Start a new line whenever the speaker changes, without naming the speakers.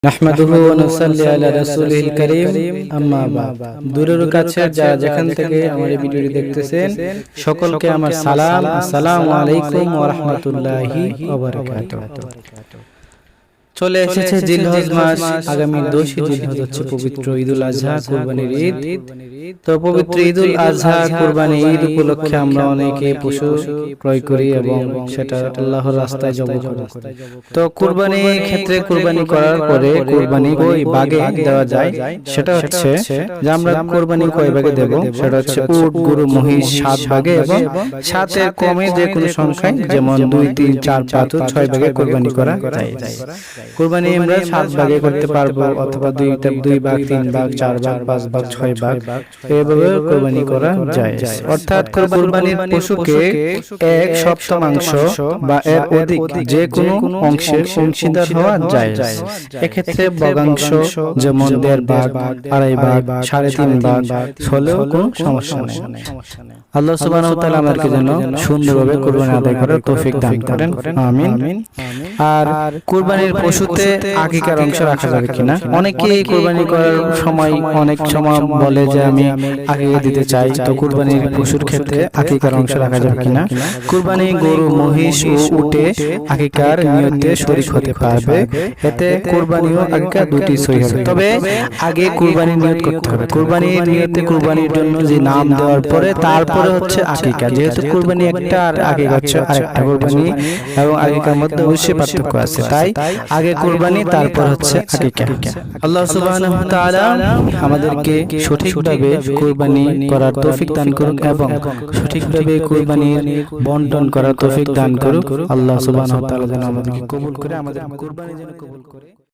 নাহমাদুহু ওয়া নুসাল্লি আলা রাসূলিল কারীম আম্মা বাদ। দূরের কাছে যারা যেখান থেকে আমার এই ভিডিওটি দেখতেছেন সকলকে আমার সালাম, আসসালামু আলাইকুম ওয়া রাহমাতুল্লাহি ওয়া বারাকাতুহু। চলে এসেছে জিলহজ মাস, আগামী 10 জিলহজ হচ্ছে পবিত্র ঈদুল আযহা কুরবানির ঈদ। তো পবিত্র ঈদুল আযহা কুরবানি ঈদ উপলক্ষে আমরা অনেকে পশু ক্রয় করি এবং সেটা আল্লাহর রাস্তায় জবাই করি। তো কুরবানির ক্ষেত্রে কুরবানি করার পরে কুরবানি কয় ভাগে দেওয়া যায় সেটা হচ্ছে যে আমরা কুরবানি কয় ভাগে দেব, সেটা হচ্ছে উট, গরু, মহিষ 7 ভাগে এবং 7 এর কমে যে কোনো সংখ্যায়, যেমন 2, 3, 4, 5, 6 ভাগে কুরবানি করা যায়। কুরবানি আমরা 7 ভাগে করতে পারবো, অথবা 2 ভাগ, 3 ভাগ, 4 ভাগ, 5 ভাগ, 6 ভাগ এভাবে কুরবানি করা যায়। অর্থাৎ কুরবানির পশুকে 1/7 বা এর অধিক যে কোনো অংশের অংশীদার হওয়া যায়। এক্ষেত্রে বগাংশ যেমন 1.5 ভাগ, 2.5 ভাগ, 3.5 ভাগ হলেও কোনো সমস্যা নেই। আল্লাহ সুবহানাহু ওয়া তাআলা আমাদেরকে যেন সুন্দরভাবে কুরবানি আদায় করার তৌফিক দান করেন, আমিন। আর কুরবানির পশুতে আকিকার অংশ রাখা যাবে কিনা, অনেকেই কুরবানি করার সময় অনেক সময় বলে যে আমি আকিকা দিতে চাই। তো কুরবানির পশুর ক্ষেত্রে আকিকার অংশ রাখা যাবে কিনা, কুরবানি গরু, মহিষ ও উটে আকিকার নিয়তে শরীক হতে পারবে। এতে কুরবানি ও আকিকা দুটি সই হবে। তবে আগে কুরবানির নিয়ত করতে হবে। কুরবানির নিয়তে কুরবানির জন্য যে নাম দেওয়ার পরে তারপরে হচ্ছে আকিকা। যেহেতু কুরবানি একটা আর আকিকা হচ্ছে আরেকটা, কুরবানি এবং আকিকার মধ্যে অবশ্যই পার্থক্য আছে, তাই আগে কুরবানি তারপর হচ্ছে আকিকা। আল্লাহ সুবহানাহু ওয়া তাআলা আমাদেরকে সঠিকভাবে কুরবানি করার তৌফিক দান করুন এবং সঠিকভাবে কুরবানির বন্টন করার তৌফিক দান করুন। আল্লাহ সুবহানাহু ওয়া তাআলা যেন আমাদেরকে কবুল করে, আমাদের কুরবানি যেন কবুল করে।